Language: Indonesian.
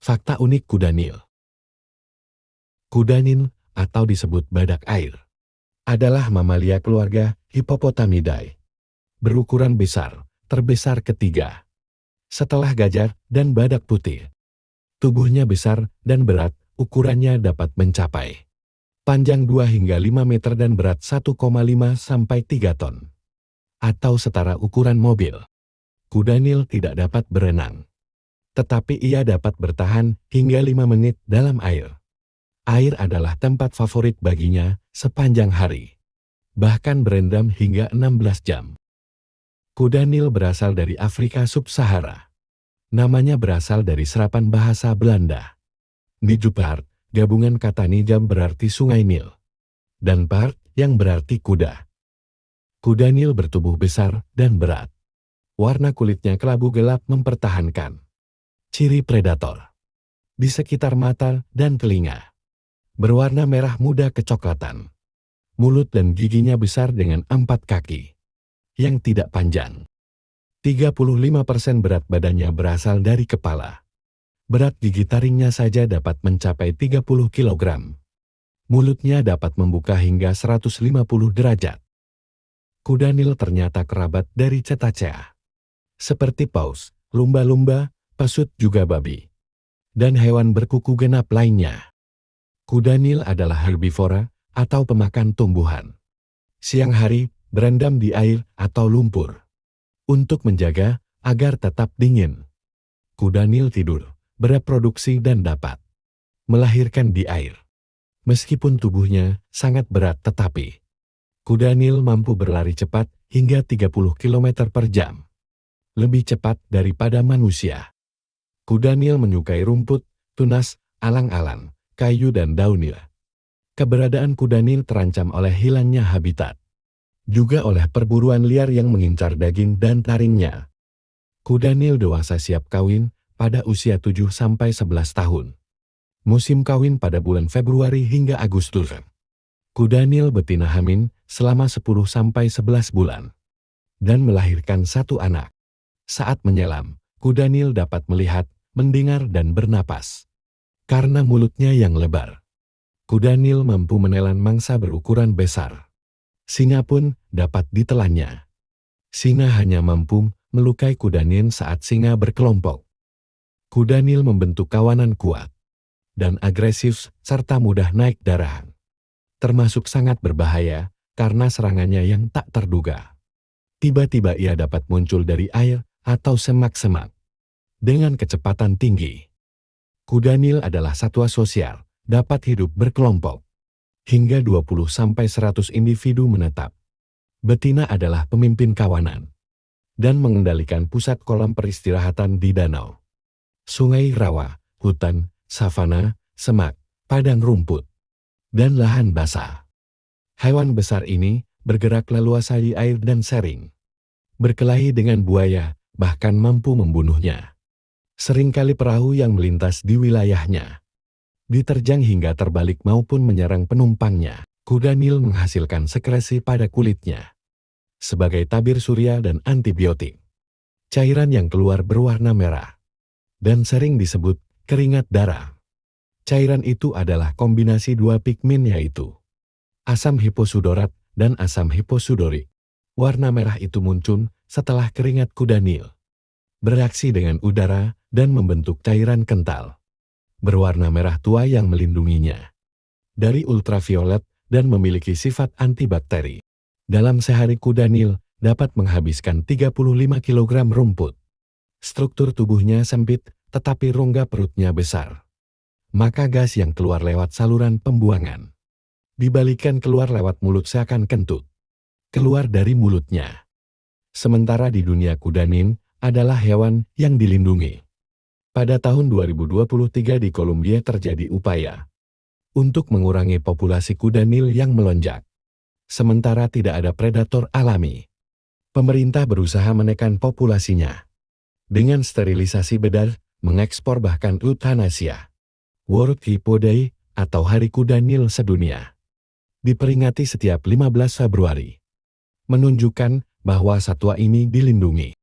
Fakta unik kuda Nil. Kuda Nil, atau disebut badak air, adalah mamalia keluarga Hippopotamidae. Berukuran besar, terbesar ketiga, setelah gajah dan badak putih. Tubuhnya besar dan berat, ukurannya dapat mencapai panjang 2 hingga 5 meter dan berat 1,5 sampai 3 ton. Atau setara ukuran mobil. Kuda Nil tidak dapat berenang, tetapi ia dapat bertahan hingga 5 menit dalam air. Air adalah tempat favorit baginya sepanjang hari, bahkan berendam hingga 16 jam. Kuda Nil berasal dari Afrika Sub-Sahara. Namanya berasal dari serapan bahasa Belanda. Nijupart, gabungan kata Nijam berarti sungai Nil, dan Part yang berarti kuda. Kuda Nil bertubuh besar dan berat. Warna kulitnya kelabu gelap mempertahankan ciri predator. Di sekitar mata dan telinga berwarna merah muda kecoklatan. Mulut dan giginya besar dengan 4 kaki yang tidak panjang. 35% berat badannya berasal dari kepala. Berat gigi taringnya saja dapat mencapai 30 kg. Mulutnya dapat membuka hingga 150 derajat. Kuda Nil ternyata kerabat dari cetacea, seperti paus, lumba-lumba, pesut juga babi, dan hewan berkuku genap lainnya. Kuda Nil adalah herbivora atau pemakan tumbuhan. Siang hari, berendam di air atau lumpur untuk menjaga agar tetap dingin. Kuda Nil tidur, bereproduksi dan dapat melahirkan di air. Meskipun tubuhnya sangat berat tetapi kuda Nil mampu berlari cepat hingga 30 km per jam. Lebih cepat daripada manusia. Kuda Nil menyukai rumput, tunas, alang-alang, kayu dan daunnya. Keberadaan kuda Nil terancam oleh hilangnya habitat, juga oleh perburuan liar yang mengincar daging dan taringnya. Kuda Nil dewasa siap kawin pada usia 7-11 tahun. Musim kawin pada bulan Februari hingga Agustus. Kuda Nil betina hamil selama 10-11 bulan dan melahirkan 1 anak. Saat menyelam, kuda Nil dapat melihat, mendengar dan bernapas karena mulutnya yang lebar. Kuda Nil mampu menelan mangsa berukuran besar. Singa pun dapat ditelannya. Singa hanya mampu melukai kuda Nil saat singa berkelompok. Kuda Nil membentuk kawanan kuat dan agresif serta mudah naik darah. Termasuk sangat berbahaya karena serangannya yang tak terduga. Tiba-tiba ia dapat muncul dari air atau semak-semak dengan kecepatan tinggi. Kuda Nil adalah satwa sosial, dapat hidup berkelompok. Hingga 20-100 individu menetap. Betina adalah pemimpin kawanan dan mengendalikan pusat kolam peristirahatan di danau, sungai rawa, hutan, savana, semak, padang rumput, dan lahan basah. Hewan besar ini bergerak leluasa di air dan sering berkelahi dengan buaya, bahkan mampu membunuhnya. Seringkali perahu yang melintas di wilayahnya diterjang hingga terbalik maupun menyerang penumpangnya. Kuda Nil menghasilkan sekresi pada kulitnya sebagai tabir surya dan antibiotik. Cairan yang keluar berwarna merah dan sering disebut keringat darah. Cairan itu adalah kombinasi 2 pigmen yaitu asam hiposudorat dan asam hiposudorik. Warna merah itu muncul setelah keringat kuda Nil bereaksi dengan udara dan membentuk cairan kental berwarna merah tua yang melindunginya dari ultraviolet dan memiliki sifat antibakteri. Dalam sehari kuda Nil dapat menghabiskan 35 kg rumput. Struktur tubuhnya sempit, tetapi rongga perutnya besar. Maka gas yang keluar lewat saluran pembuangan dibalikan keluar lewat mulut seakan kentut keluar dari mulutnya. Sementara di dunia kuda Nil adalah hewan yang dilindungi. Pada tahun 2023 di Kolombia terjadi upaya untuk mengurangi populasi kuda Nil yang melonjak. Sementara tidak ada predator alami, pemerintah berusaha menekan populasinya dengan sterilisasi bedar, mengekspor bahkan eutanasia. World Hippo Day atau Hari Kuda Nil Sedunia diperingati setiap 15 Februari, menunjukkan bahwa satwa ini dilindungi.